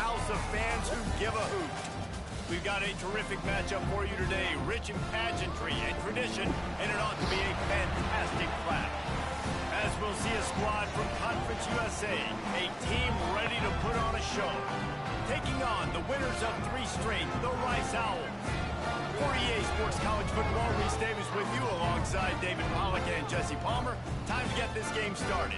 house of fans who give a hoot. We've got a terrific matchup for you today, rich in pageantry and tradition, and it ought to be a fantastic clash. As we'll see a squad from Conference USA, a team ready to put on a show. Taking on the winners of 3 straight, the Rice Owls. For EA Sports College Football, Reese Davis with you alongside David Pollack and Jesse Palmer. Time to get this game started.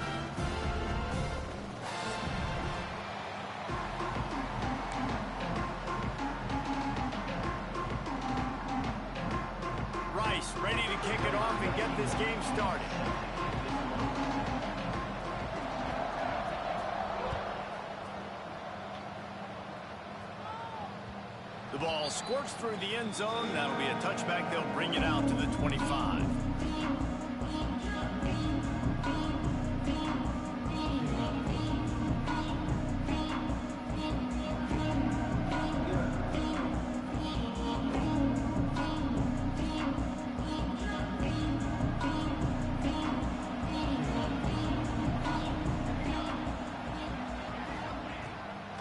Rice ready to kick it off and get this game started. The ball squirts through the end zone. That'll be a touchback. They'll bring it out to the 25.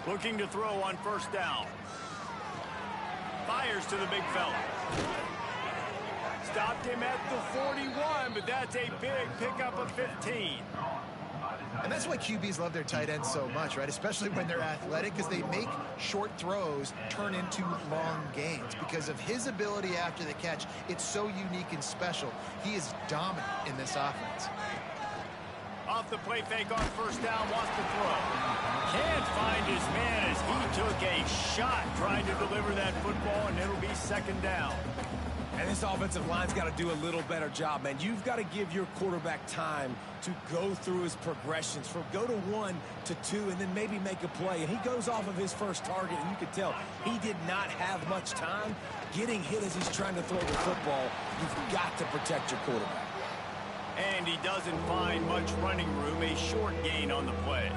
Looking to throw on first down. Fires to the big fella. Stopped him at the 41, but that's a big pickup of 15. And that's why QBs love their tight ends so much, right? Especially when they're athletic, because they make short throws turn into long gains. Because of his ability after the catch, it's so unique and special. He is dominant in this offense. Off the play fake on first down, wants to throw. Can't find his man as he took a shot trying to deliver that football, and it'll be second down. And this offensive line's got to do a little better job, man. You've got to give your quarterback time to go through his progressions from go to 1 to 2 and then maybe make a play. And he goes off of his first target, and you can tell he did not have much time getting hit as he's trying to throw the football. You've got to protect your quarterback. And he doesn't find much running room, a short gain on the play.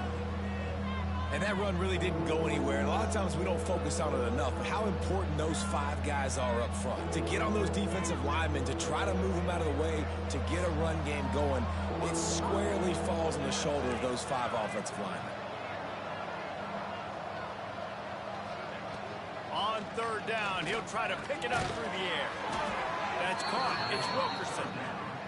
And that run really didn't go anywhere. And a lot of times we don't focus on it enough, but how important those 5 guys are up front. To get on those defensive linemen, to try to move them out of the way, to get a run game going, it squarely falls on the shoulder of those 5 offensive linemen. On third down, he'll try to pick it up through the air. That's caught. It's Wilkerson.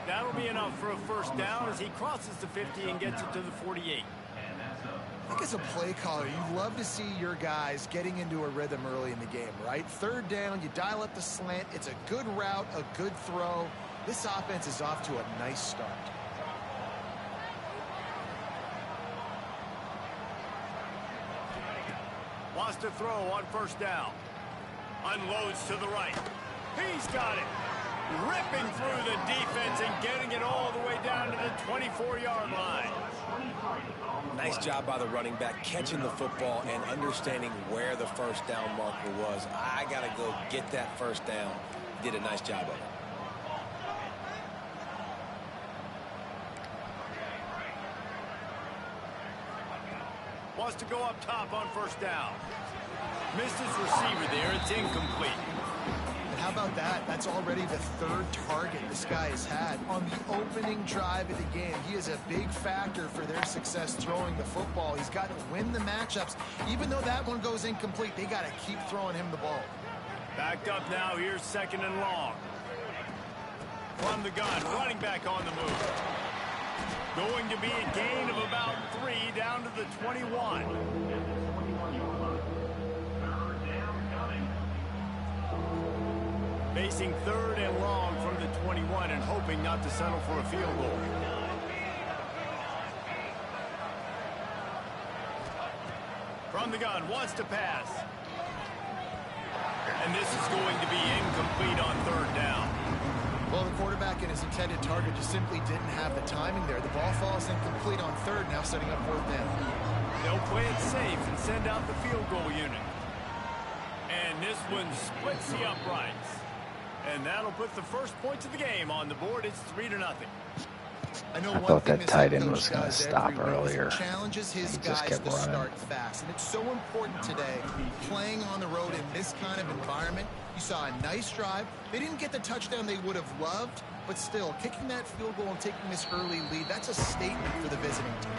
That'll be enough for a first down as he crosses the 50 and gets it to the 48. I think as a play caller, you love to see your guys getting into a rhythm early in the game, right? Third down, you dial up the slant. It's a good route, a good throw. This offense is off to a nice start. Wants to throw on first down. Unloads to the right. He's got it. Ripping through the defense and getting it all the way down to the 24-yard line. Nice job by the running back, catching the football and understanding where the first down marker was. I got to go get that first down. Did a nice job of it. Wants to go up top on first down. Missed his receiver there. It's incomplete. And how about that? That's already the 3rd target this guy has had on the opening drive of the game. He is a big factor for their success throwing the football. He's got to win the matchups. Even though that one goes incomplete, they got to keep throwing him the ball. Backed up now. Here's second and long. From the gun, running back on the move. Going to be a gain of about 3 down to the 21. Facing third and long from the 21 and hoping not to settle for a field goal. From the gun, wants to pass. And this is going to be incomplete on third down. Well, the quarterback and his intended target just simply didn't have the timing there. The ball falls incomplete on third, now setting up fourth down. They'll play it safe and send out the field goal unit. And this one splits the uprights. And that'll put the first points of the game on the board. It's 3-0. I thought that tight end was going to stop earlier. Challenges his He just guys kept to running. start fast. And it's so important today, playing on the road in this kind of environment. You saw a nice drive. They didn't get the touchdown they would have loved, but still, kicking that field goal and taking this early lead, that's a statement for the visiting team.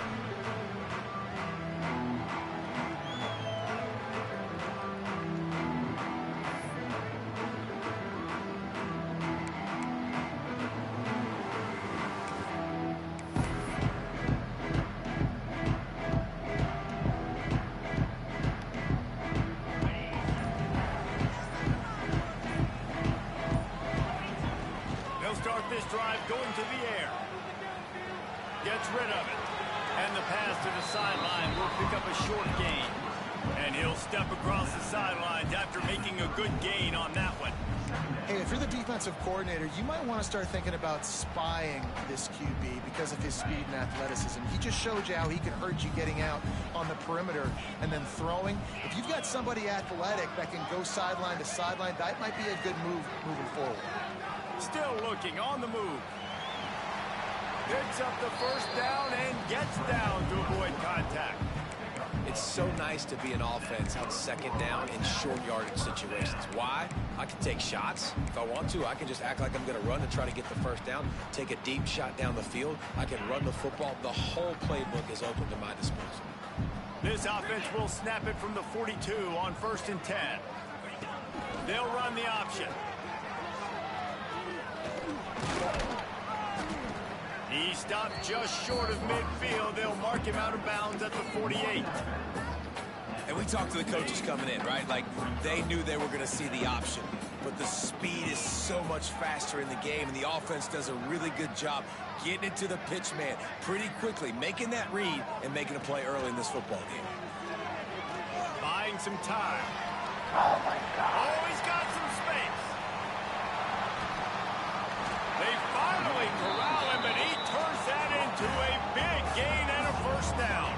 gets rid of it. And the pass to the sideline will pick up a short gain. And he'll step across the sidelines after making a good gain on that one. Hey, if you're the defensive coordinator, you might want to start thinking about spying this QB because of his speed and athleticism. He just showed you how he can hurt you getting out on the perimeter and then throwing. If you've got somebody athletic that can go sideline to sideline, that might be a good move moving forward. Still looking on the move. Picks up the first down and gets down to avoid contact. It's so nice to be an offense on second down in short yardage situations. Why? I can take shots. If I want to, I can just act like I'm going to run and try to get the first down, take a deep shot down the field. I can run the football. The whole playbook is open to my disposal. This offense will snap it from the 42 on 1st and 10. They'll run the option. He stopped just short of midfield. They'll mark him out of bounds at the 48. And we talked to the coaches coming in, right? Like, they knew they were going to see the option. But the speed is so much faster in the game, and the offense does a really good job getting it to the pitch man pretty quickly, making that read and making a play early in this football game. Buying some time. Oh, my God. Oh, he's got some space. They finally corral him, and he turns that into a big gain and a first down.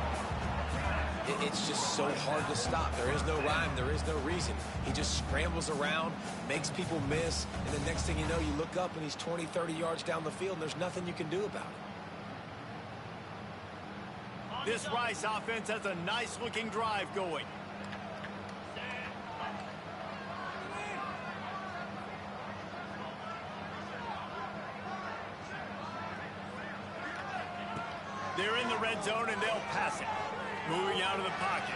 It's just so hard to stop. There is no rhyme. There is no reason. He just scrambles around, makes people miss, and the next thing you know, you look up and he's 20, 30 yards down the field, and there's nothing you can do about it. This Rice offense has a nice-looking drive going. They're in the red zone, and they'll pass it. Moving out of the pocket.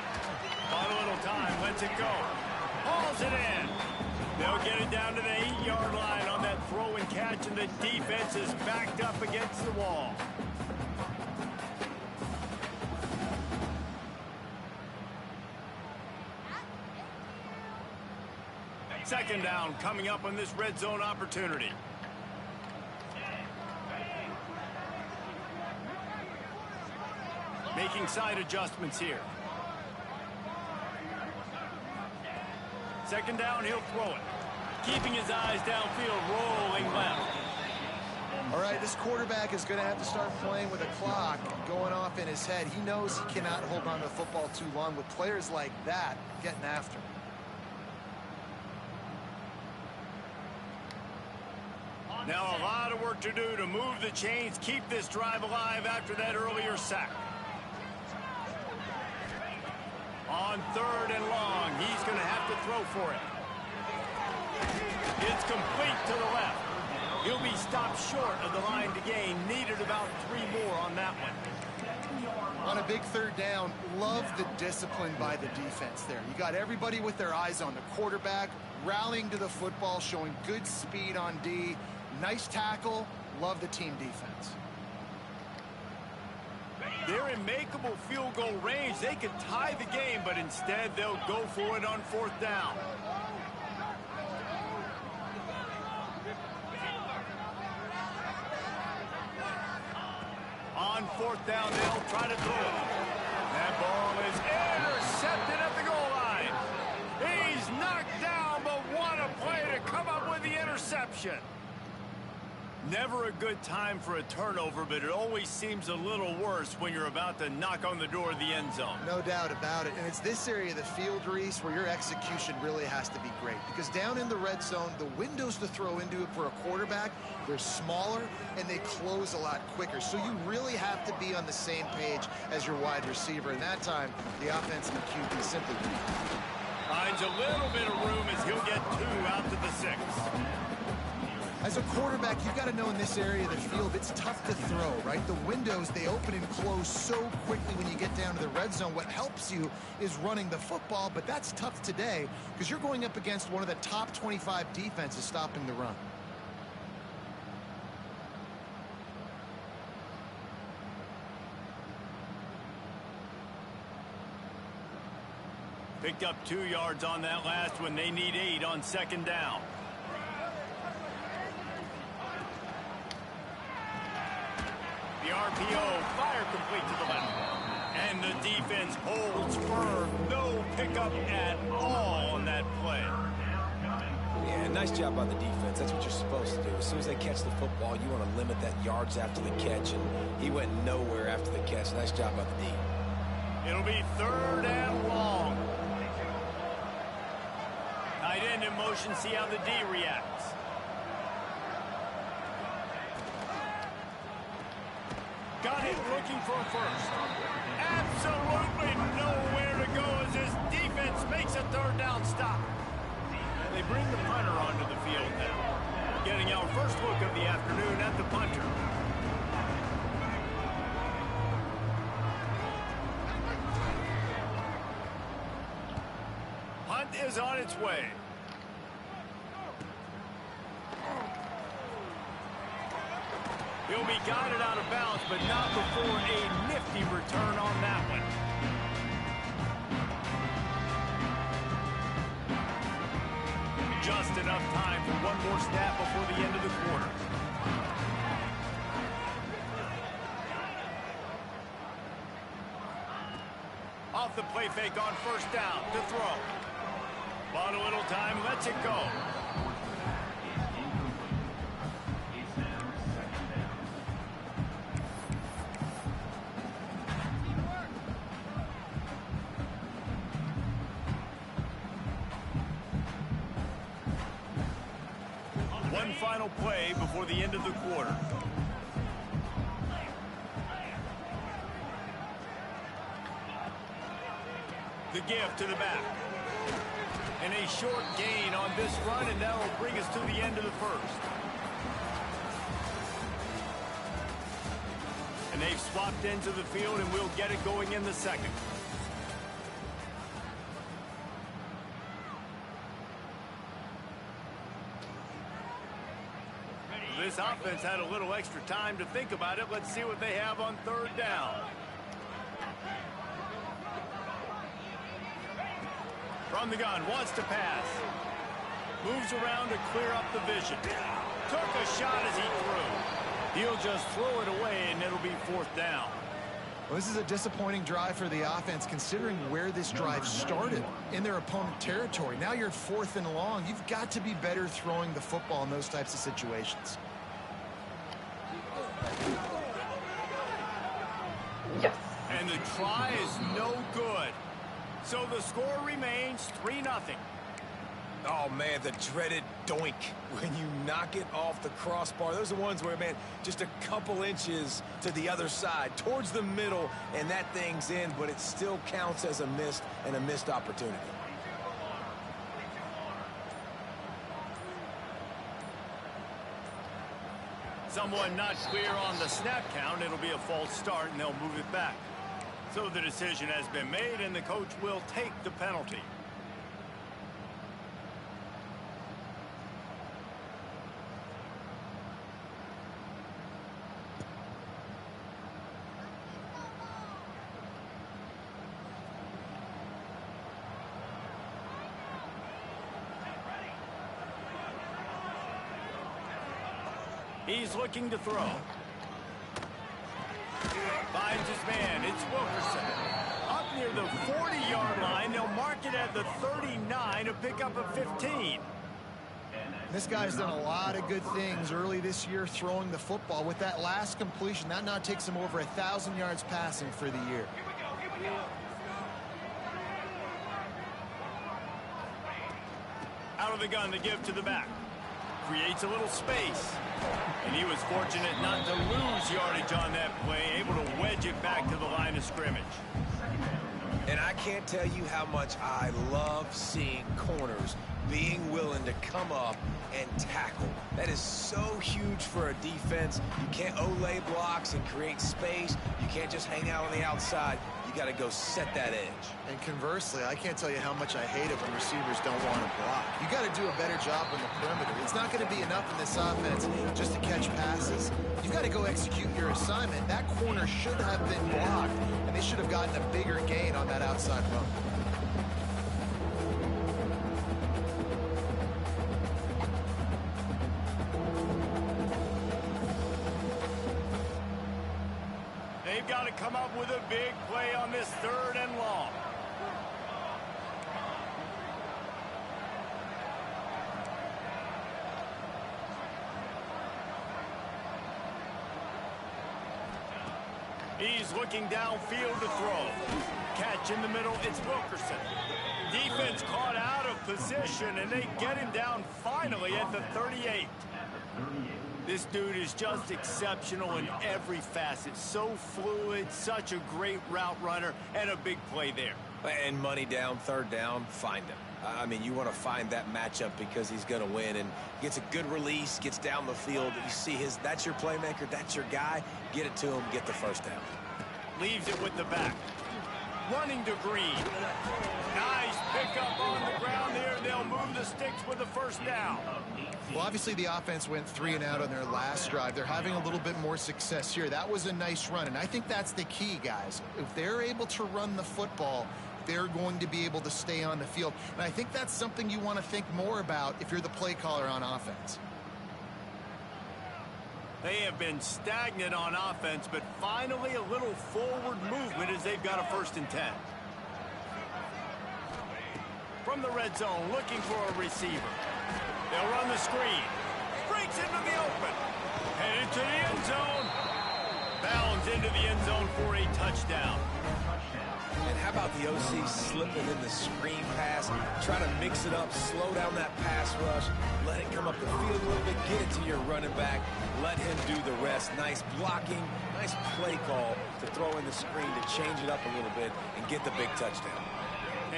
Bought a little time, lets it go. Hauls it in. They'll get it down to the 8-yard line on that throw and catch, and the defense is backed up against the wall. Second down coming up on this red zone opportunity. Making side adjustments here. Second down, he'll throw it. Keeping his eyes downfield, rolling left. All right, this quarterback is going to have to start playing with a clock going off in his head. He knows he cannot hold on to the football too long with players like that getting after him. Now a lot of work to do to move the chains, keep this drive alive after that earlier sack. On 3rd and long, he's going to have to throw for it. It's complete to the left. He'll be stopped short of the line to gain. Needed about 3 more on that one. On a big 3rd down, love the discipline by the defense there. You got everybody with their eyes on the quarterback, rallying to the football, showing good speed on D. Nice tackle. Love the team defense. They're in makeable field goal range. They could tie the game, but instead they'll go for it on 4th down. On 4th down, they'll try to throw it. That ball is intercepted at the goal line. He's knocked down, but what a play to come up with the interception. Never a good time for a turnover, but it always seems a little worse when you're about to knock on the door of the end zone. No doubt about it. And it's this area of the field, Reese, where your execution really has to be great. Because down in the red zone, the windows to throw into it for a quarterback, they're smaller and they close a lot quicker. So you really have to be on the same page as your wide receiver. And that time, the offense and the QB simply finds a little bit of room as he'll get 2 out to the 6. As a quarterback, you've got to know in this area of the field, it's tough to throw, right? The windows, they open and close so quickly when you get down to the red zone. What helps you is running the football, but that's tough today because you're going up against one of the top 25 defenses stopping the run. Picked up 2 yards on that last one. They need 8 on 2nd down. The RPO complete to the left. And the defense holds firm. No pickup at all on that play. Yeah, nice job by the defense. That's what you're supposed to do. As soon as they catch the football, you want to limit that yards after the catch, and he went nowhere after the catch. Nice job by the D. It'll be 3rd and long. Tight end in motion. See how the D reacts. Got it looking for a first. Absolutely nowhere to go as this defense makes a 3rd down stop. And they bring the punter onto the field now. Getting our first look of the afternoon at the punter. Punt is on its way. He'll be guided out of bounds, but not before a nifty return on that one. Just enough time for one more snap before the end of the quarter. Off the play fake on 1st down to throw. Bought a little time, lets it go. One final play before the end of the quarter. The give to the back. And a short gain on this run, and that will bring us to the end of the 1st. And they've swapped into the field, and we'll get it going in the 2nd. This offense had a little extra time to think about it. Let's see what they have on 3rd down. From the gun, wants to pass. Moves around to clear up the vision. Took a shot as he threw. He'll just throw it away, and it'll be 4th down. Well, this is a disappointing drive for the offense, considering where this drive started, in their opponent territory. Now you're 4th and long. You've got to be better throwing the football in those types of situations. Yes. And the try is no good. So the score remains 3-0. Oh, man, the dreaded doink when you knock it off the crossbar. Those are the ones where, man, just a couple inches to the other side, towards the middle, and that thing's in, but it still counts as a missed opportunity. Someone not clear on the snap count. It'll be a false start, and they'll move it back. So the decision has been made, and the coach will take the penalty. He's looking to throw. Finds his man. It's Wilkerson. Up near the 40-yard line. They'll mark it at the 39 to pick up a 15. This guy's done a lot of good things early this year throwing the football. With that last completion, that now takes him over 1,000 yards passing for the year. Out of the gun to give to the back. Creates a little space. And he was fortunate not to lose yardage on that play, able to wedge it back to the line of scrimmage. And I can't tell you how much I love seeing corners being willing to come up and tackle. That is so huge for a defense. You can't olay blocks and create space. You can't just hang out on the outside. You got to go set that edge. And conversely, I can't tell you how much I hate it when receivers don't want to block. You got to do a better job on the perimeter. It's not going to be enough in this offense just to catch passes. You've got to go execute your assignment. That corner should have been blocked, and they should have gotten a bigger gain on that outside run. with a big play on this 3rd and long. He's looking downfield to throw. Catch in the middle, it's Wilkerson. Defense caught out of position, and they get him down finally at the 38. This dude is just exceptional in every facet. So fluid, such a great route runner, and a big play there. And money down, 3rd down, find him. I mean, you want to find that matchup because he's going to win, and gets a good release, gets down the field. You see that's your playmaker, that's your guy. Get it to him, get the 1st down. Leaves it with the back. Running to Green. Nice pickup on the ground there. They'll move the sticks with the 1st down. Well, obviously the offense went 3 and out on their last drive. They're having a little bit more success here. That was a nice run, and I think that's the key, guys. If they're able to run the football, they're going to be able to stay on the field. And I think that's something you want to think more about if you're the play caller on offense. They have been stagnant on offense, but finally a little forward movement as they've got a 1st and 10. From the red zone, looking for a receiver. They'll run the screen. Breaks into the open. Headed to the end zone. Bounds into the end zone for a touchdown. And how about the OC slipping in the screen pass, trying to mix it up, slow down that pass rush, let it come up the field a little bit, get it to your running back, let him do the rest. Nice blocking, nice play call to throw in the screen to change it up a little bit and get the big touchdown.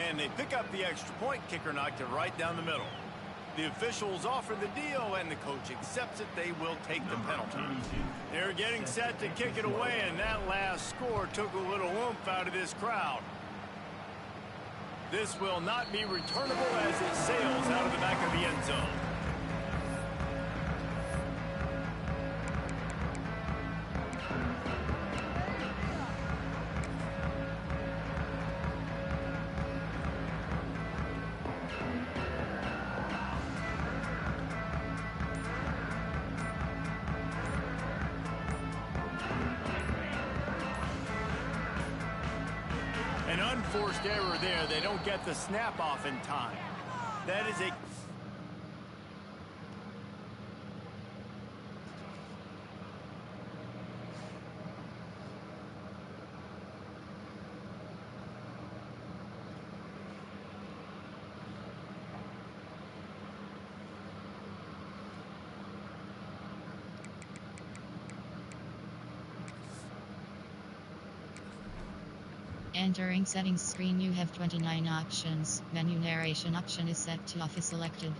And they pick up the extra point. Kicker knocked it right down the middle. The officials offer the deal, and the coach accepts it. They will take the penalty. They're getting set to kick it away, and that last score took a little oomph out of this crowd. This will not be returnable as it sails out of the back of the end zone. An unforced error there. They don't get the snap off in time. That is a... Entering settings screen, you have 29 options. Menu narration option is set to off is selected.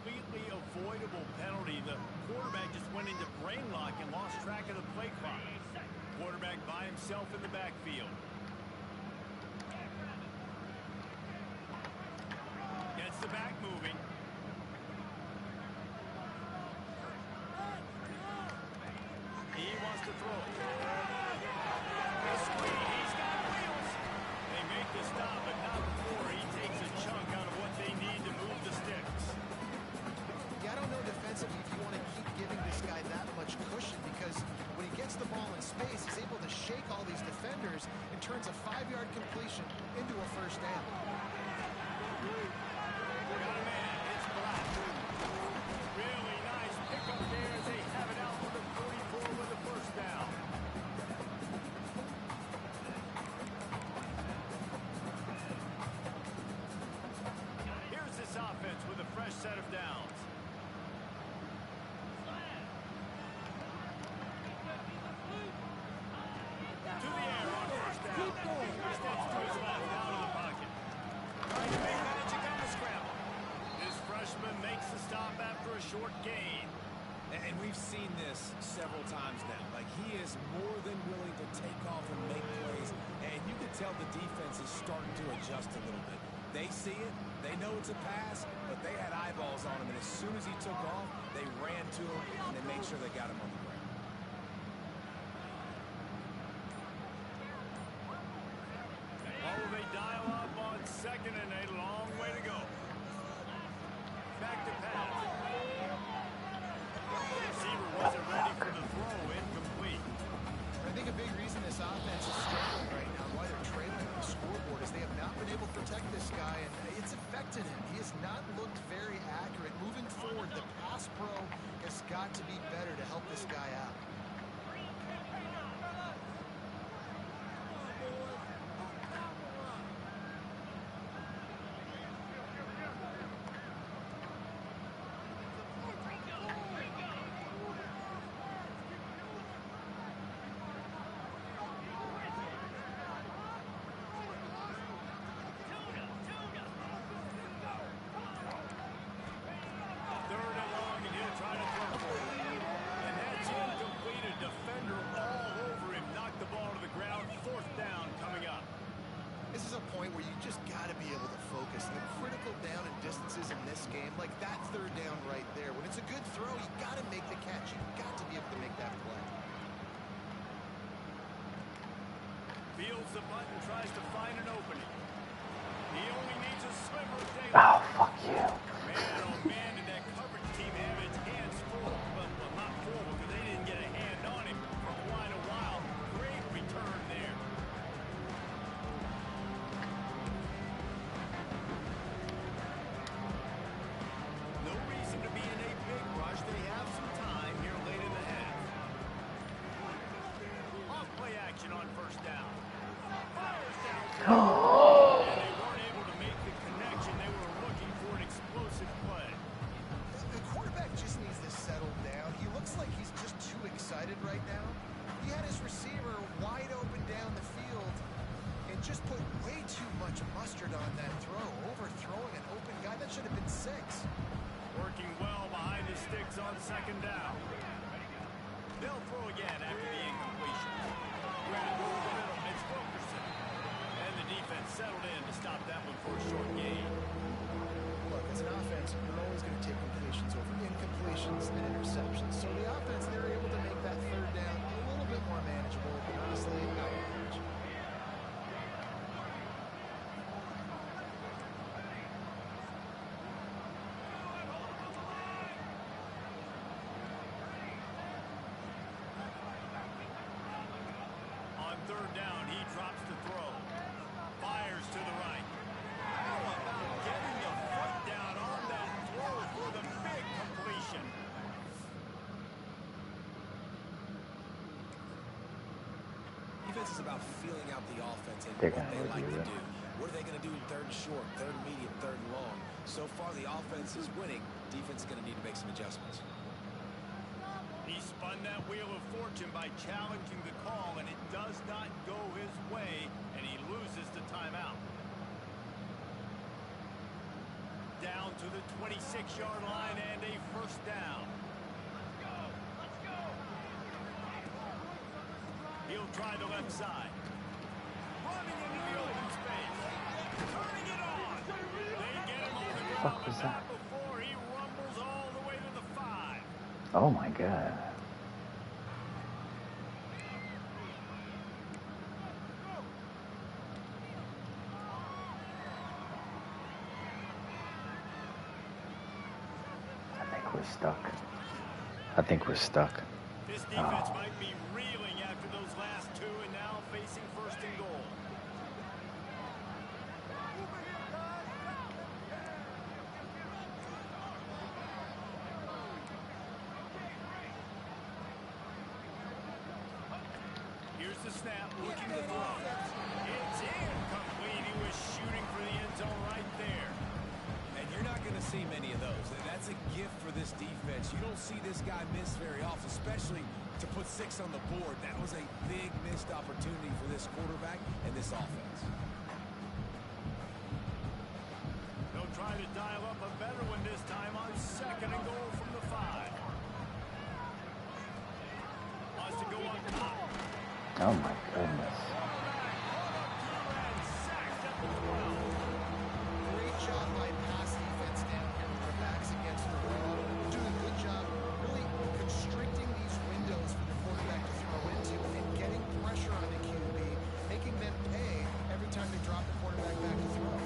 Completely avoidable penalty. The quarterback just went into brain lock and lost track of the play clock. Quarterback by himself in the backfield. Gets the back moving. He wants to throw. The screen, he's got wheels. They make the stop, but not before he takes a chunk out of what they need to move the sticks. Yeah, I don't know defensively if you want to keep giving this guy that much cushion, because when he gets the ball in space, he's able to shake all these defenders and turns a 5-yard completion into a 1st down. Got a man, it's Black. Really nice pickup there. They have it out for the 44 with the 1st down. Here's this offense with a fresh set of downs. To the air on 1st down. Steps to his left, out of the pocket. Trying to make magic on the scramble. This freshman makes the stop after a short gain. And we've seen this several times now. Like, he is more than willing to take off and make plays. And you can tell the defense is starting to adjust a little bit. They see it. They know it's a pass, but they had eyeballs on him. And as soon as he took off, they ran to him, and they made sure they got him on the ground. Oh, they dial up on 2nd and a long way to go. got to be better to help this guy out. Where you just got to be able to focus. The critical down and distances in this game, like that third down right there. When it's a good throw, you got to make the catch. You got to be able to make that play. Feels the button, tries to find an opening. He only needs a sliver of daylight. Oh, fuck you. Man, oh man, did that coverage team have its hands full. Well, not full because they didn't get a hand on him for quite a while. Great return there. They have some time here late in the half. Off play action on first down. Fires down. And they weren't able to make the connection. They were looking for an explosive play. The quarterback just needs to settle down. He looks like he's just too excited right now. He had his receiver wide open down the field and just put way too much mustard on that throw, overthrowing an open guy. That should have been 6. Working well behind the sticks on second down. They'll throw again after the incompletion. Grab over the middle, it's Wilkerson. And the defense settled in to stop that one for a short gain. Look, as an offense, you're always going to take completions over incompletions and interceptions. So the offense, they're able to make that third down a little bit more manageable, but honestly, not much. Third down, he drops the throw. Fires to the right. How about getting the foot down on that throw for the big completion? Defense is about feeling out the offense and They're what they gonna like review to it. do. What are they going to do in third and short, third and medium, third and long? So far, the offense is winning. Defense is going to need to make some adjustments. He spun that wheel of fortune by challenging the call, and it does not go his way, and he loses the timeout. Down to the 26-yard line and a first down. Let's go. He'll try the left side. Running into the open space. Turning it on. They get him on the ground Fuck was that? before he rumbles all the way to the 5. Oh my god. I think we're stuck. This defense might be reeling after those last 2 and now facing first and goal. Here's the snap, looking to throw. It's incomplete. He was shooting for the end zone right there. And you're not going to see many of those. That's a gift for this defense. You don't see this guy miss very often, especially to put 6 on the board. That was a big missed opportunity for this quarterback and this offense. They'll try to dial up a better one this time on second and goal from the 5. Wants to go on top. Oh my goodness. Great job by pass defense down here with their backs against the wall. Doing a good job really constricting these windows for the quarterback to throw into and getting pressure on the QB, making them pay every time they drop the quarterback back to throw.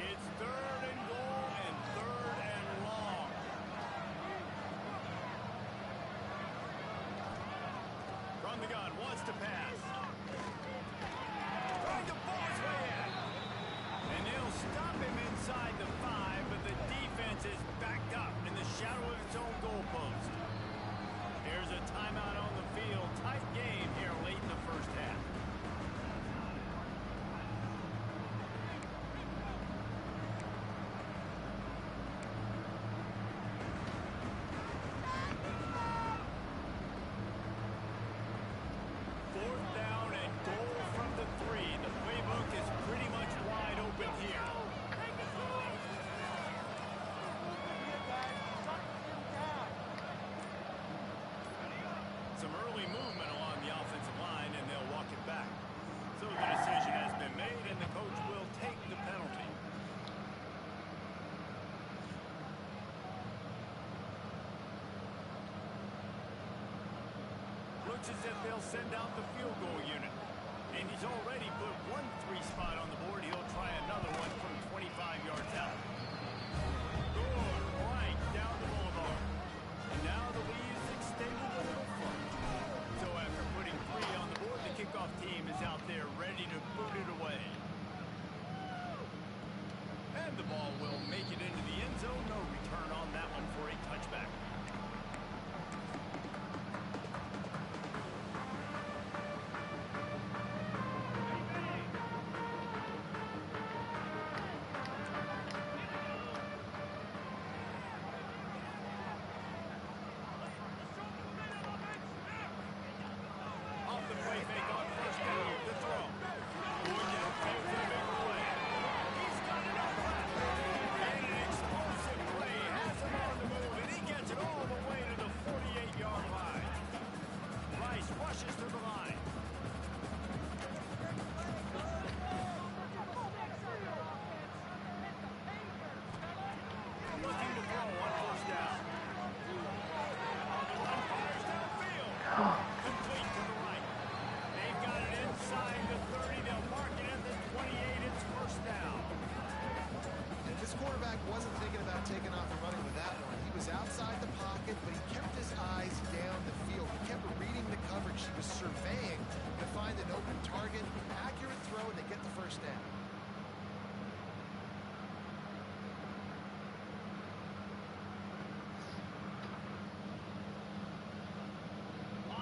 It's third and goal and third and long. early movement along the offensive line, and they'll walk it back. So the decision has been made, and the coach will take the penalty. Looks as if they'll send out the field goal unit. And he's already put 1-3 spot on the board. He'll try another one from 25 yards out. Good, right down the boulevard. And now the lead is extended a little further. So after putting 3 on the board, the kickoff team is out there ready to boot it away. And the ball will make it into the end zone. No return on that one for a touchback. Taking off and running with that one. He was outside the pocket, but he kept his eyes down the field. He kept reading the coverage. He was surveying to find an open target. Accurate throw, and they get the first down.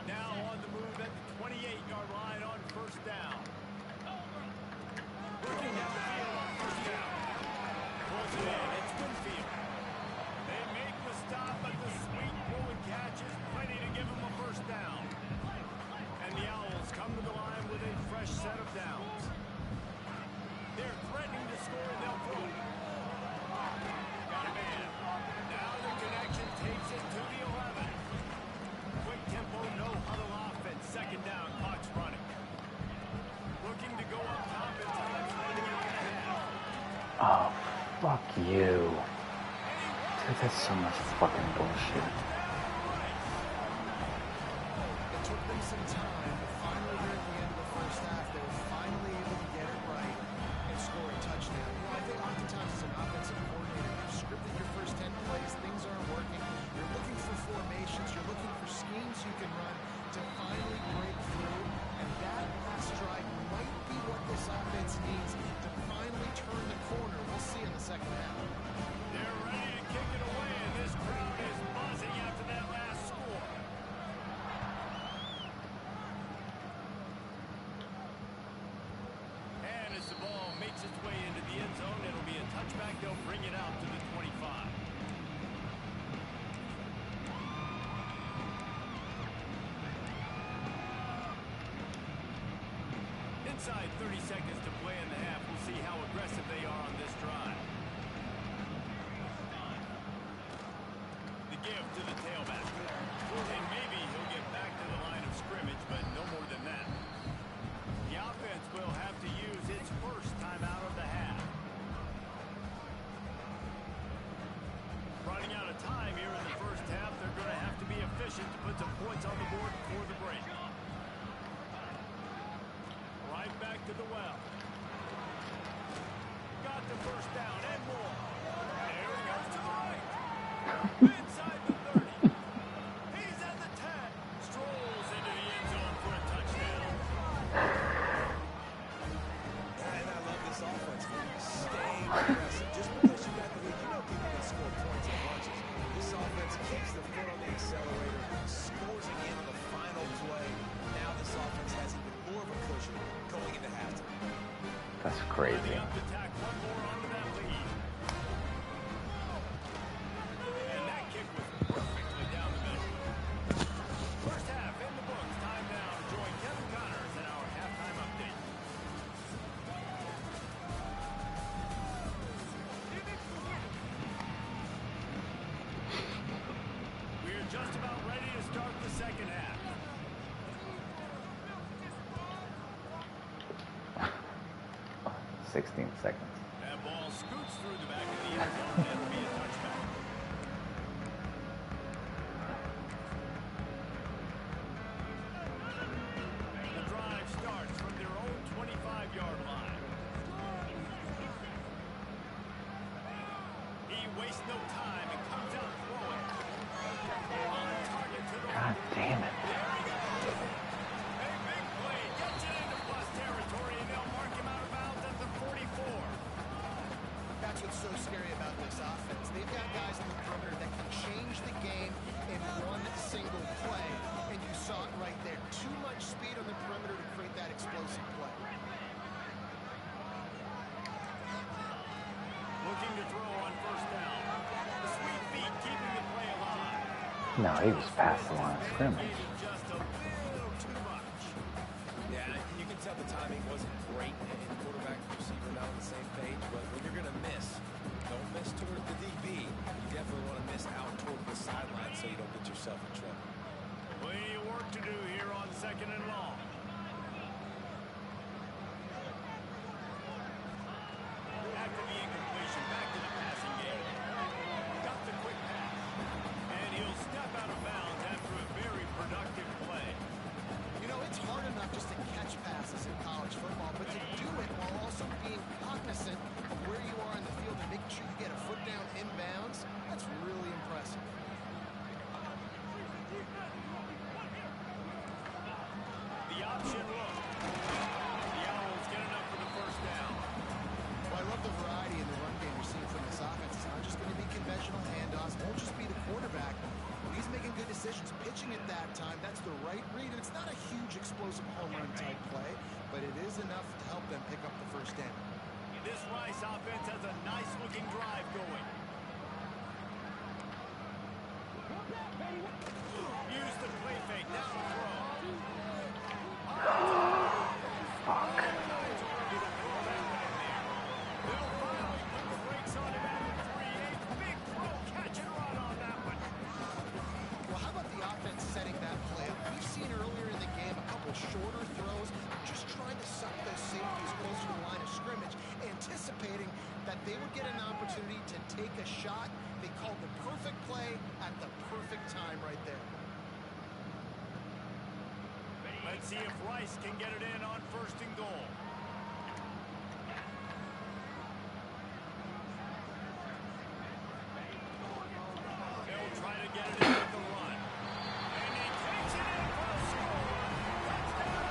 Now on the move at the 28-yard line on first down. Working down the field on first down. Pulls it in. It's Winfield. They make the stop, but the sweet pull and catch is plenty to give them a first down. And the Owls come to the line with a fresh set of downs. They're threatening to score, and they'll throw it. Got a man. Now the connection takes it to the 11. Quick tempo, no huddle offense. Second down, clock's running. Looking to go up top at times, running out of the half. Oh, fuck you. Dude, that's so much fucking bullshit. It took them some time, but finally here at the end of the first half, they were finally able to get it right and score a touchdown. You know, I think oftentimes as an offensive coordinator, you've scripted your first 10 plays, things aren't working. You're looking for formations, you're looking for schemes you can run to finally break through, and that last drive might be what this offense needs to finally turn the corner. We'll see in the second half. They're ready to kick it away, and this crowd is buzzing after that last score. And as the ball makes its way into the end zone, it'll be a touchback. They'll bring it out to the 25. Inside 30 seconds to play in the half. We'll see how aggressive they are on this drive. The give to the tailback. And maybe he'll get back to the line of scrimmage, but no more than that. The offense will have to use its first time out of the half. Running out of time here in the first half. They're going to have to be efficient to put some points on the board before the break. Right back to the well. Got the first down and more. There he goes to the right. Inside the 30. He's at the 10. Strolls into the end zone for a touchdown. And I love this offense. Staying aggressive. Just because you got the lead, you know people can score points in bunches. This offense keeps the foot on the accelerator, scores again on the final play. Now this offense has even more of a cushion going into halftime. That's crazy. Up to tack one more onto that lead. And that kick was perfectly down the middle. First half in the books. Time now to join Kevin Connors in our halftime update. We're just about ready to start the second half. 16 seconds. That ball scoots through the back of the end zone. That'll be a touchback. The drive starts from their own 25-yard line. He wastes no time and comes out throwing. On target to the God damn it. A big play gets it into plus territory, and they'll mark him out of bounds at the 44. That's what's so scary about this offense. They've got guys in the perimeter that can change the game in one single play, and you saw it right there. Too much speed on the perimeter to create that explosive play. Looking to throw on first down. The sweet feet keeping the play alive. No, he was past the line of scrimmage. Just a little too much. Yeah, you can tell the timing wasn't great, and quarterback and receiver not on the same page, but when you're going to miss, don't miss toward the DB. You definitely want to miss out toward the sideline so you don't get yourself in trouble. Plenty of work to do here on second and long. After the incompletion, back to the passing game. Got the quick pass. And he'll step out of bounds after a very productive play. You know, it's hard enough just to catch passes in college football, but to do it while also being cognizant of where you are in the field and making sure you get a foot down inbounds, that's really impressive. The option look. The Owls get enough for the first down. Well, I love the variety in the run game you're seeing from this offense. It's not just going to be conventional handoffs. It won't just be the quarterback. He's making good decisions, pitching at that time. That's the right read. And it's not a huge explosive home run type play, but it is enough to help them pick up the first down. This Rice offense has a nice-looking drive going. Use the play fake. Now throw. Fuck. They'll finally put the brakes on him at the 3-8. Big throw, catch and run on that one. Well, how about the offense setting that play up? We've seen earlier in the game a couple shorter throws, just trying to suck those safeties close to the line of scrimmage, anticipating that they would get an opportunity to take a shot. They called the perfect play at the perfect time right there. Let's see if Rice can get it in on first and goal. They'll try to get it in with the run. And he takes it in for a score. Touchdown!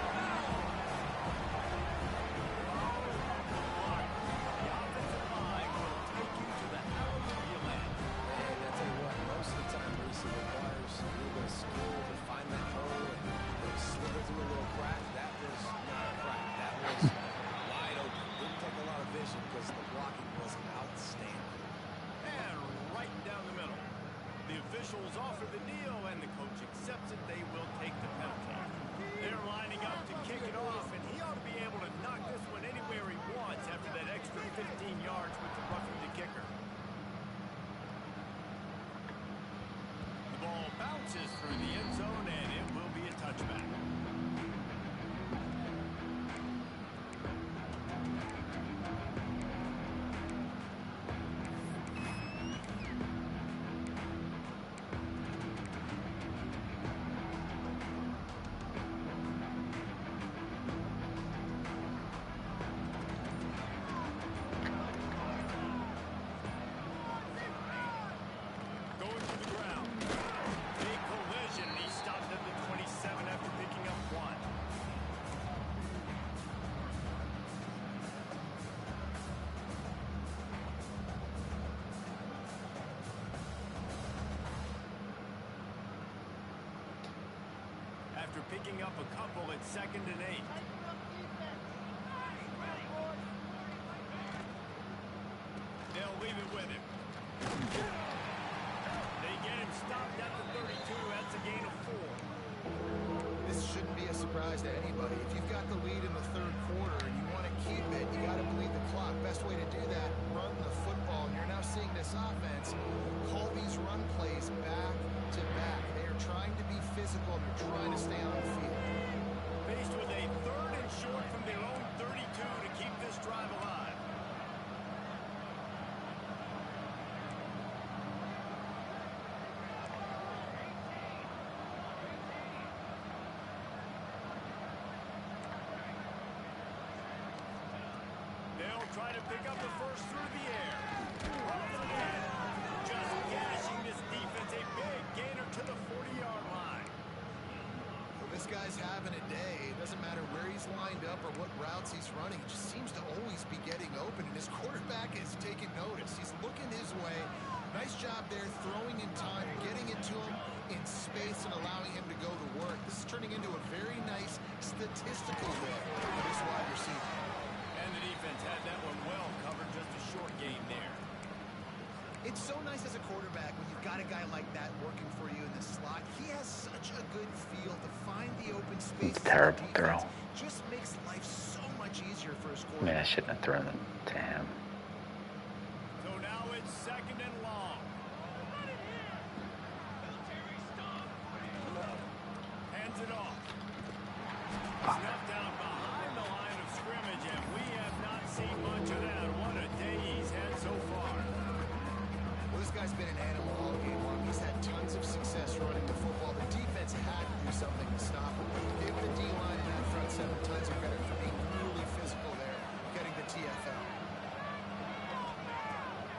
The offensive line will take you to the hallelujah land. And I tell you what, most of the time, Reese, it requires a little bit of skill to find that hole and slip it through a little crack. That was not a crack. That was wide open. Didn't take a lot of vision because the blocking was outstanding. And right down the middle. The officials offer the deal, and the coach accepts it. They will take the penalty. They're lining up to kick it off, and he ought to be able to knock this one anywhere he wants after that extra 15 yards with the roughing the kicker. The ball bounces through the end zone, and it will be a touchback. Going to the ground. Big collision, and he stopped at the 27 after picking up one. After picking up a couple at 2nd and 8. They'll leave it with him. They get him stopped at the 32. That's a gain of 4. This shouldn't be a surprise to anybody. If you've got the lead in the third quarter and you want to keep it, you got to bleed the clock. Best way to do that, run the football. And you're now seeing this offense call these run plays back to back. They are trying to be physical and they're trying to stay on the field. Faced with a 3rd and They'll try to pick up the first through the air. Just gashing this defense. A big gainer to the 40-yard line. Well, this guy's having a day. It doesn't matter where he's lined up or what routes he's running. He just seems to always be getting open, and his quarterback is taking notice. He's looking his way. Nice job there, throwing in time, getting it to him in space and allowing him to go to work. This is turning into a very nice statistical day for this wide receiver. And the defense had that one well covered, just a short gain there. It's so nice as a quarterback when you've got a guy like that working for you in the slot. He has such a good feel to find the open space. Terrible throw. Just makes life so much easier for his I quarterback. mean, I shouldn't have thrown it to him. So now it's 2nd and long. Hands it off. Snapped down behind the line of scrimmage, and we have not seen much of that. What a day he's had so far. Well, this guy's been an animal all game long. He's had tons of success running the football. The defense had to do something to stop him. Gave the D-line in that front 7 tons of credit for being really physical there, getting the TFL.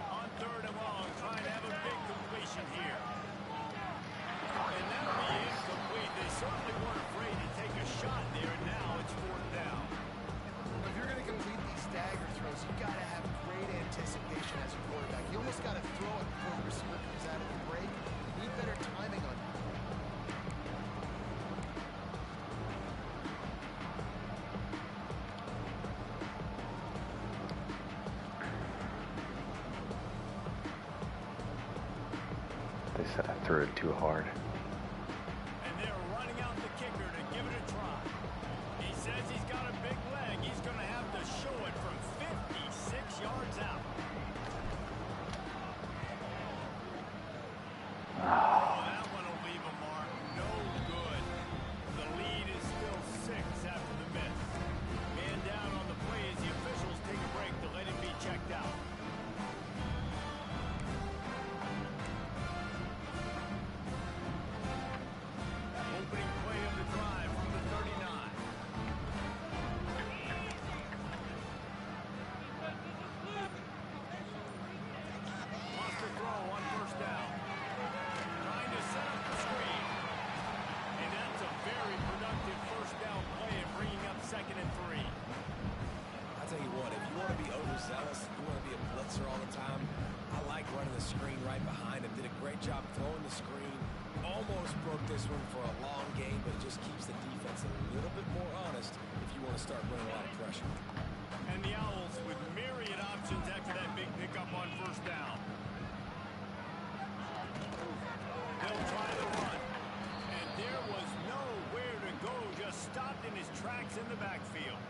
On 3rd and long, trying to have a big completion here. And that'll be incomplete. They certainly weren't afraid to take a shot there, and now it's 4th down. If you're going to complete these stagger throws, you've got to have great anticipation as a quarterback. You almost got to throw it before the receiver comes out of the break. You need better timing on it. They said I threw it too hard. And they're running out the kicker to give it a try. He says he's got a big leg. He's going to have to show it from 56 yards out. Oh, that one will leave a mark. No good. The lead is still 6 after the miss. Man down on the play as the officials take a break to let him be checked out. Opening play of the drive from the 39. Wants to throw on 1st down. Trying to set up the screen. And that's a very productive 1st down play and bringing up 2nd and 3. I'll tell you what, if you want to be overzealous, you want to be a blitzer all the time, I like running the screen right behind him. Did a great job throwing the screen. Almost broke this one for a long game, but it just keeps the defense a little bit more honest if you want to start putting a lot of pressure. And the Owls with myriad options after that big pickup on 1st down. They'll try the run. And there was nowhere to go, just stopped in his tracks in the backfield.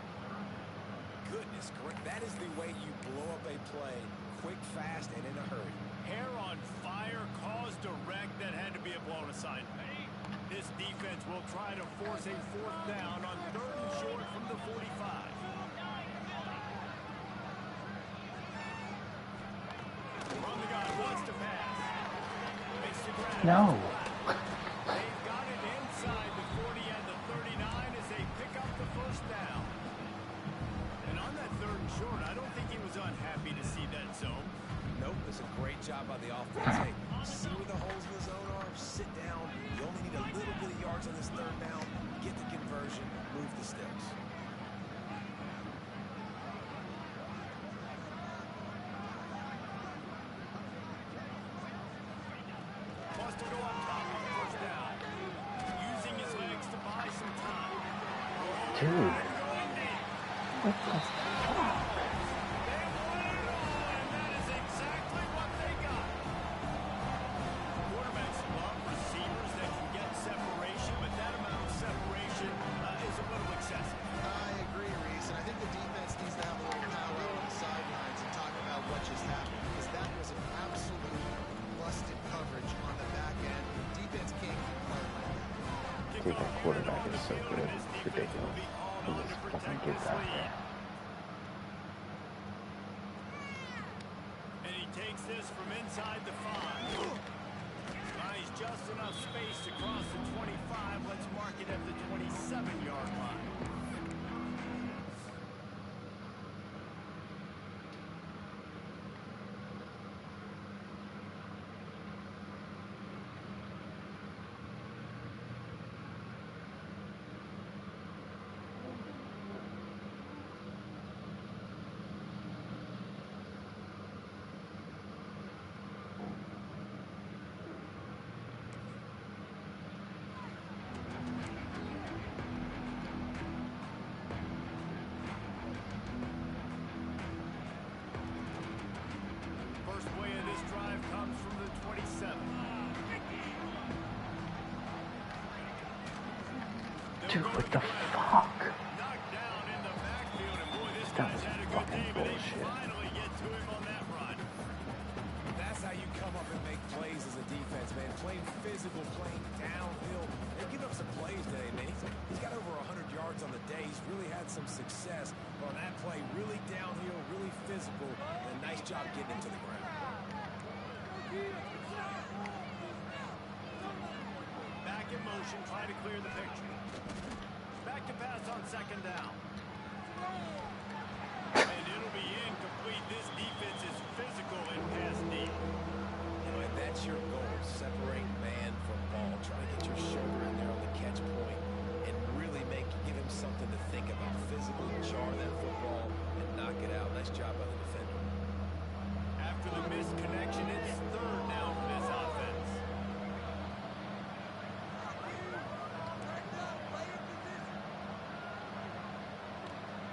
Goodness, correct. That is the way you blow up a play, quick, fast, and in a hurry. Hair on fire, caused a wreck that had to be a blown aside. This defense will try to force a 4th down on 3rd and short from the 45. From the guy wants to pass. Makes the ground. No. They've got it inside the 40 and the 39 as they pick up the 1st down. And on that 3rd and short, I don't think he was unhappy to see that zone. Nope, it's a great job by the offense. Hey, see where the holes in the zone are, sit down. You only need a little bit of yards on this 3rd down. Get the conversion, move the sticks. Wants to go on top of the 1st down. Using his legs to buy some time. Dude. What the fuck? Dude, that quarterback is so good. It's ridiculous. He just fucking gets out there. And he takes this from inside the 5. Nice, just enough space to cross the 25. Let's mark it at the 27-yard line. Dude, what the fuck? That was fucking bullshit. That's how you come up and make plays as a defense, man. Playing physical, playing downhill. They give up some plays today, man. He's got over 100 yards on the day. He's really had some success on that play. Really downhill, really physical, and a nice job getting him to the ground. Back in motion, try to clear the picture. Back to pass on second down. And it'll be incomplete. This defense is physical and pass deep. And that's your goal. Separate man from ball. Try to get your shoulder in there on the catch point and really give him something to think about. Physically jar that football and knock it out. Nice job by the defender. After the missed connection, it's third down for this offense.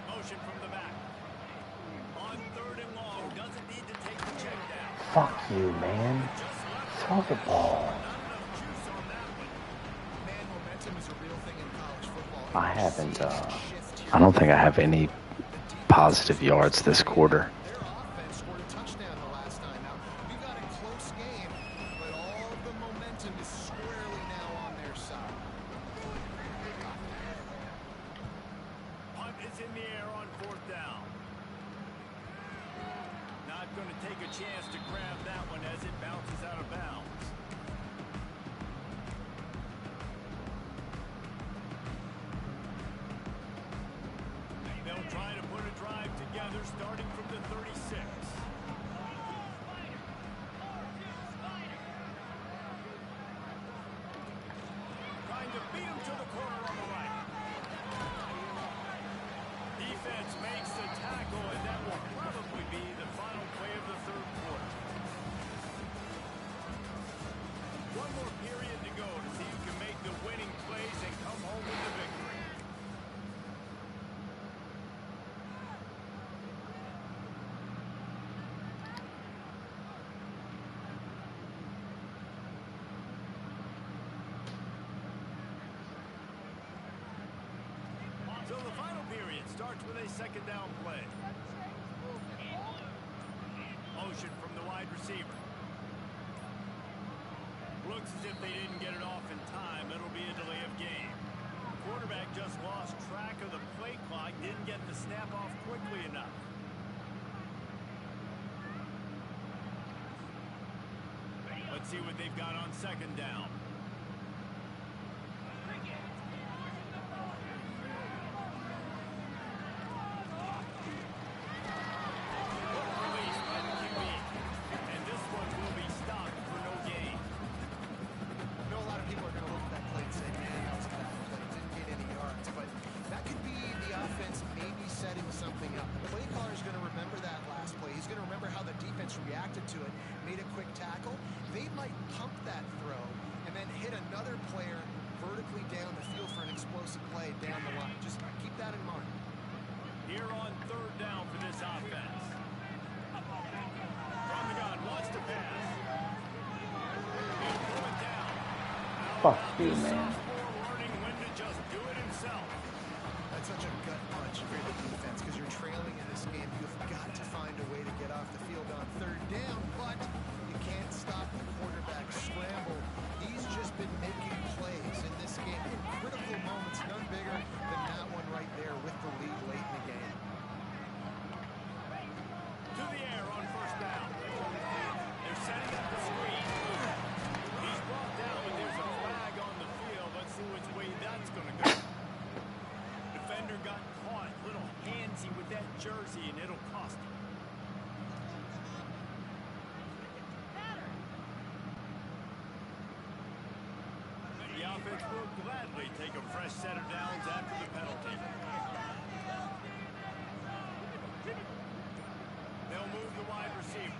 Motion from the back. On third and long, doesn't need to take the check down. Fuck you, man. Throw the ball. Man, momentum is a real thing in college football. I haven't, I don't think I have any positive yards this quarter. Their offense scored a touchdown the last time. Now, we got a close game, but all of the momentum is squarely now on their side. Punt is in the air on fourth down. Not going to take a chance to grab that one as it bounces out of bounds. They'll try to put a drive together starting from the 36. Trying to beat him to the corner on the right. Defense makes the tackle, and that will probably be the final play of the third quarter. One more period to go to see who can make the winning plays and come home with the victory. So the final period starts with a second down play. Motion from the wide receiver. Looks as if they didn't get it off in time. It'll be a delay of game. Quarterback just lost track of the play clock. Didn't get the snap off quickly enough. Let's see what they've got on second down. Reacted to it, made a quick tackle. They might pump that throw and then hit another player vertically down the field for an explosive play down the line. Just keep that in mind. Here on third down for this offense. From the gun, wants to pass. He'll pull it down. Fuck you, man. Learning when to just do it himself. That's such a gut punch for the defense because you're trailing in this game. You've got to find a way to get off the field on third down, but you can't stop the quarterback scramble. He's just been making plays in this game in critical moments, none bigger than that one right there with the lead late in the game. To the air on first down. They're setting up the screen. He's brought down, but there's a flag on the field. Let's see which way that's going to go. Defender got caught, little handsy with that jersey, and it'll cost him. The offense will gladly take a fresh set of downs after the penalty. They'll move the wide receiver.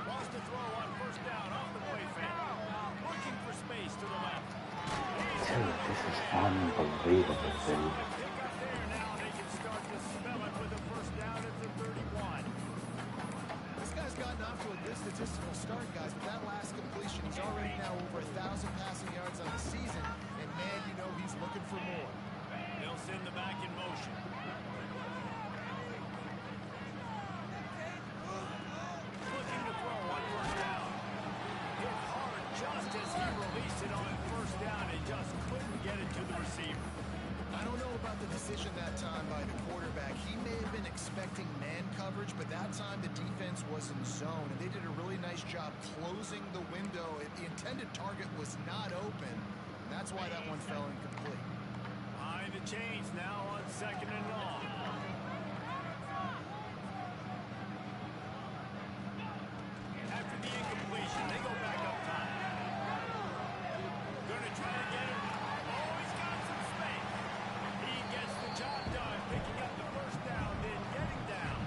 Lost a throw on first down off the play fake. Looking for space to the left. Dude, this is unbelievable, dude. This guy's gotten off to a good statistical start, guys, but that last completion, he's already now over 1,000 passing yards on the season, and man, you know he's looking for more. They'll send the back in motion. Looking to throw on first down. Hit hard just as he released it on first down and just couldn't get it to the receiver. I don't know about the decision that time by the quarterback. He may have been expecting man coverage, but that time the defense was in zone, and they did a really nice job closing the window. The intended target was not open, and that's why that one fell incomplete. Behind the chains now on 2nd and long. After the incompletion, they go back up top. Gonna try to get it. Oh, he's got some space. He gets the job done, picking up the first down, then getting down.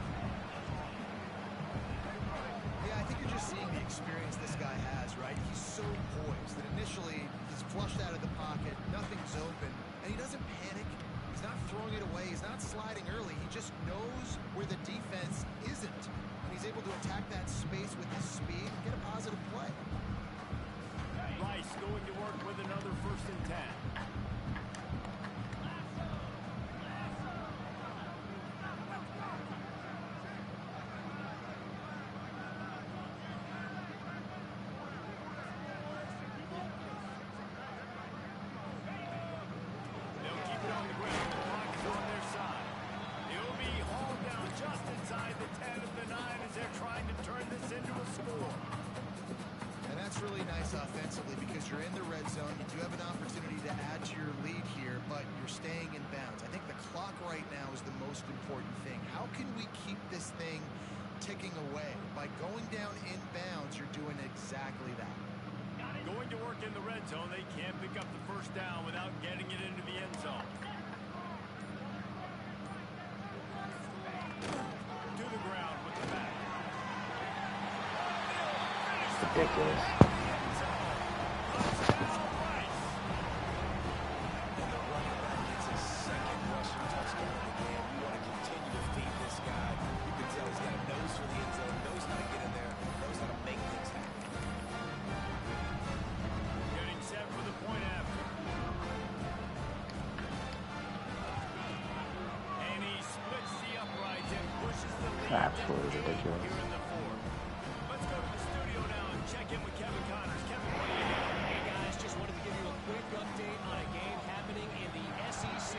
Yeah, I think you're just seeing the experience this guy has, right? He's so poised that initially he's flushed out of the pocket, nothing's open, and he doesn't panic. He's not throwing it away. He's not sliding early. He just knows where the defense isn't, and he's able to attack that space with his speed and get a positive play. Rice going to work with another 1st and 10. They'll keep it on the ground. The clock is on their side. It'll be hauled down just inside the 10 of the 9 as they're trying to turn this into a score. And that's really nice offensively because you're in the red zone. You do have an opportunity to add to your lead here, but you're staying in bounds. I think the clock right now is the most important thing. How can we keep this thing ticking away? By going down in bounds, you're doing exactly that. Going to work in the red zone. They can't pick up the first down without getting it into the end zone. To the ground with the back. Ridiculous. Touchdown, Rice. And the running back gets his 2nd rushing touchdown of the game. You want to continue to feed this guy. You can tell he's got a nose for the end zone, knows how to get in there, knows how to make things happen. Getting set for the point after. And he splits the uprights and pushes the lead. Absolutely ridiculous. Here in the 4th. Let's go to the studio now and check in with Kevin Connors. Kevin, what do you have? Hey guys, just wanted to give you a quick update on a game happening in the SEC.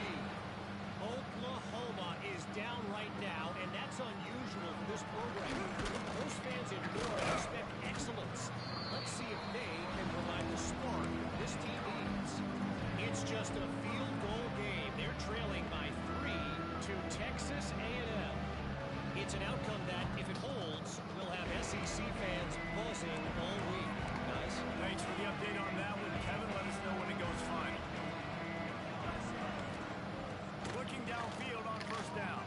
Oklahoma is down right now, and that's unusual for this program. Most fans in North expect excellence. Let's see if they can provide the spark this team needs. It's just a field goal game. They're trailing by 3 to Texas A&M. It's an outcome that, if it holds, will have SEC fans buzzing all week. Guys. Thanks for the update on that one, Kevin. Let us know when it goes final. Looking downfield on first down.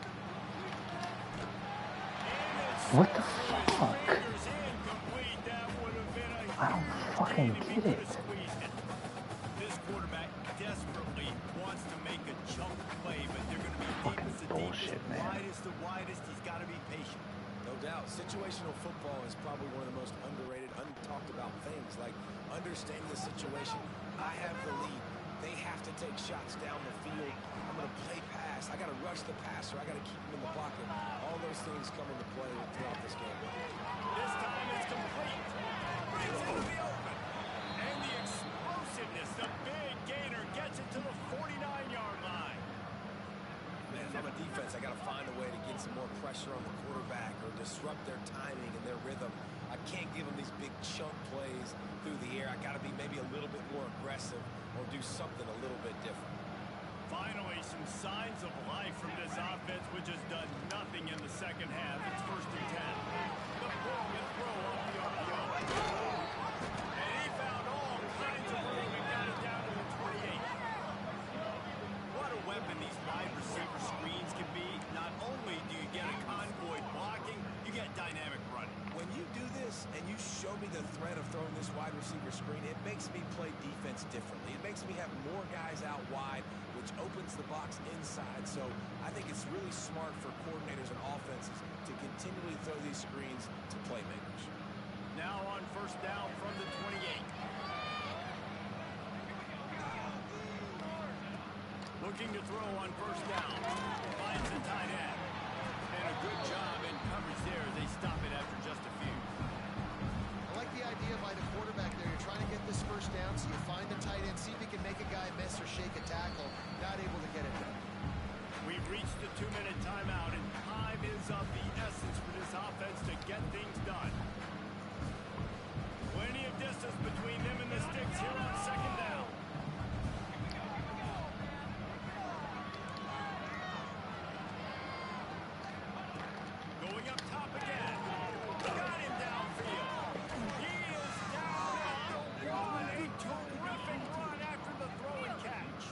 And it's What the through his fuck? fingers, incomplete. That would have been a I don't huge fucking gain if he get could have it. squeezed it. This quarterback desperately wants to make a chunk play, but they're going to be Fucking deepest to bullshit, deepest, man. widest to widest. He's got to be patient. No doubt. Situational football is probably one of the most underrated, untalked about things. Like understanding the situation. I have the lead. They have to take shots down the field. I'm going to play pass. I got to rush the passer. I got to keep him in the pocket. All those things come into play throughout this game. This time it's complete. Brings it to the open. And the explosiveness, the big gainer gets it to the 49-yard line. Man, if I'm a defense, I got to find a way to get some more pressure on the quarterback or disrupt their timing and their rhythm. I can't give them these big chunk plays through the air. I got to be maybe a little bit more aggressive or do something a little bit different. Finally, some signs of life from this offense, which has done nothing in the second half. It's 1st and 10. The ball and throw off the RPO. And he found all kinds of room and got it down to the 28. What a weapon these wide receiver screens can be. Not only do you get a convoy blocking, you get dynamic running. When you do this and you show me the threat of throwing this wide receiver screen, it makes me play defense differently. It makes me have more guys out wide, which opens the box inside. So I think it's really smart for coordinators and offenses to continually throw these screens to playmakers. Now on 1st down from the 28. Looking to throw on first down. Finds the tight end. And a good job in coverage there as they stop it after just a few. I like the idea by the quarterback there. You're trying to get this first down, so you find the tight end, see if he can make a guy miss or shake a tackle. Not able to get it done. We've reached the 2-minute timeout, and time is of the essence for this offense to get things done. Plenty of distance between them and the sticks here on second down. Going up top again. Got him downfield. He is down on a terrific run after the throw and catch.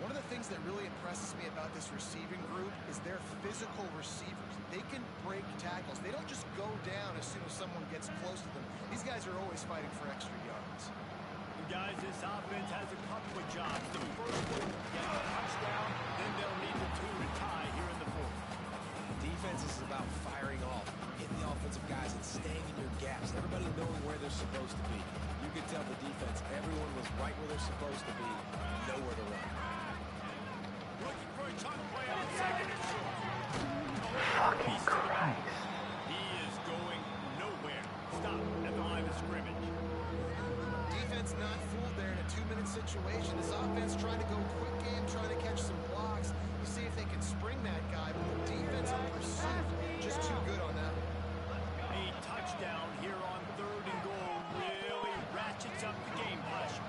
One of the things that really impresses me about this receiving group is their physical receivers. They can break tackles. They don't just go down as soon as someone gets close to them. These guys are always fighting for extra yards. Guys, this offense has a couple of jobs. The first one, get a touchdown, then they'll need the 2 to tie here in the fourth. Defense is about firing off, hitting the offensive guys and staying in your gaps. Everybody knowing where they're supposed to be. You could tell the defense, everyone was right where they're supposed to be, nowhere to run. Looking for a chunk play on second and short. Fucking Christ. He is going nowhere. Stop at the line of scrimmage. Defense not fooled there in a 2-minute situation. This offense trying to go quick game, trying to catch some blocks to see if they can spring that guy, but the defensive pursuit just too good on that one. A touchdown here on 3rd and goal really ratchets up the game pressure.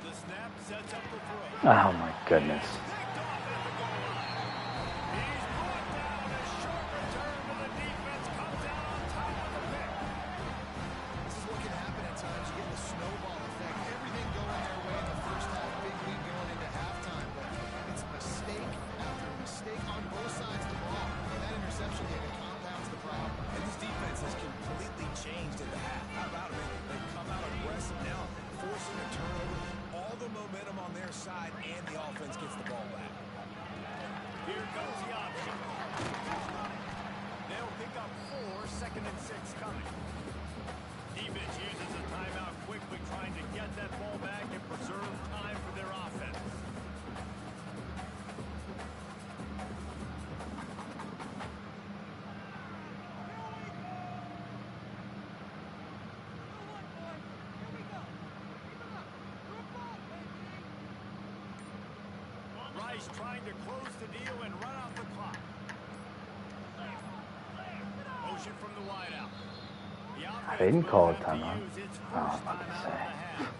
The snap sets up the throw. Oh my goodness. Picked off at the goal line. He's brought down. A short return, but the defense comes out on top of the pick. This is what can happen at times. You get the snowball effect. Everything going their way in the first half. Big lead going into halftime, but it's mistake after mistake on both sides of the ball. And that interception game, it compounds the problem. And this defense has completely changed in the half. How about it? They've come out aggressive now, forcing a turnover. All the momentum on their side, and the offense gets the ball back. Here comes the option. They'll pick up 4, 2nd and 6 coming. Defense uses a timeout quickly, trying to get that ball back and preserve time for their offense. Rice trying to close the deal and run out the clock. Motion from the wideout. The I didn't call it offense will timeout. have to use its Oh, first I'm about to timeout of say. the half.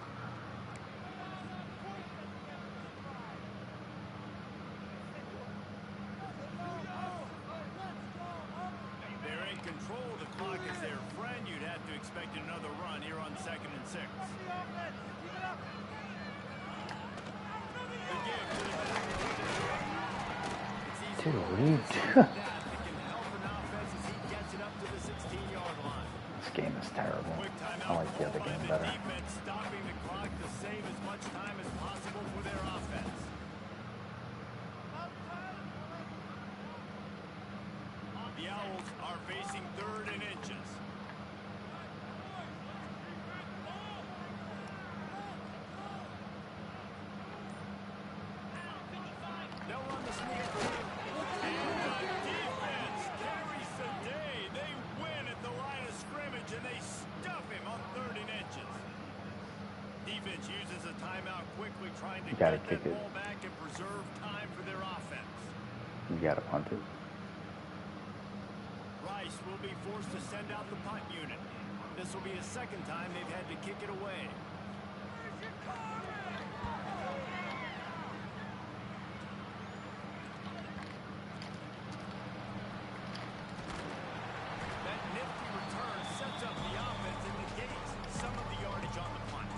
They're in control of the clock as their friend. You'd have to expect another run here on 2nd and 6. The give to the back. It's easy Dude, to what are you see doing? that can help an offense as he gets it up to the 16-yard line. This game is terrible. Quick timeout I like the other called by game the better. defense, stopping the clock to save as much time as possible for their offense. The Owls are facing 3rd and inches. They'll run the sneak. And the defense carries the day. They win at the line of scrimmage, and they stuff him on 3rd and inches. Defense uses a timeout quickly, trying to You gotta get kick that it. ball back and preserve time for their offense. You gotta punt it. Rice will be forced to send out the punt unit. This will be the 2nd time they've had to kick it away. That nifty return sets up the offense and negates some of the yardage on the punt.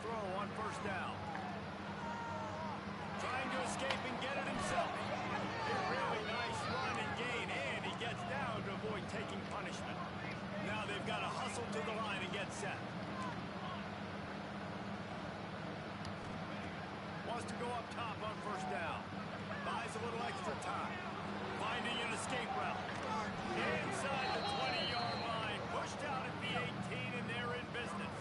throw on first down. Trying to escape and get it himself. A really nice run and gain, and he gets down to avoid taking punishment. Now they've got to hustle to the line and get set. Wants to go up top on first down. Buys a little extra time. Finding an escape route. Inside the 20-yard line. Pushed out at the 18, and they're in business.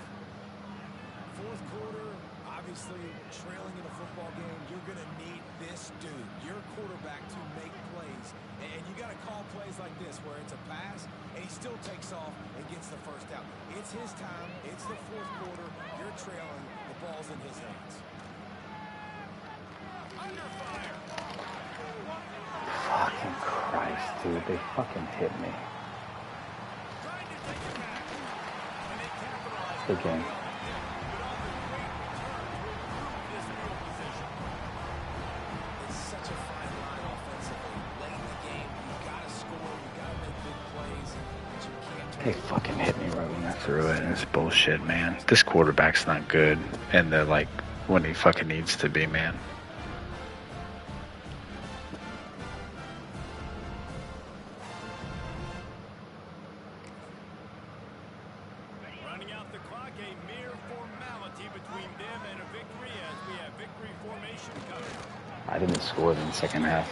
Fourth quarter, obviously trailing in a football game, you're going to need this dude, your quarterback, to make plays. And you got to call plays like this where it's a pass and he still takes off and gets the first down. It's his time. It's the fourth quarter. You're trailing. The ball's in his hands. Under fire. Fucking Christ, dude. They fucking hit me. Trying to take it back. And they capitalize. Good game. It's such a fine line offensively. Late in the game, you got to score. You got to make big plays. But you can't. They fucking hit me right when I threw it. It's bullshit, man. This quarterback's not good. And they're like, when he fucking needs to be, man. Running out the clock, a mere formality between them and a victory as we have victory formation coming. I didn't score in the second half.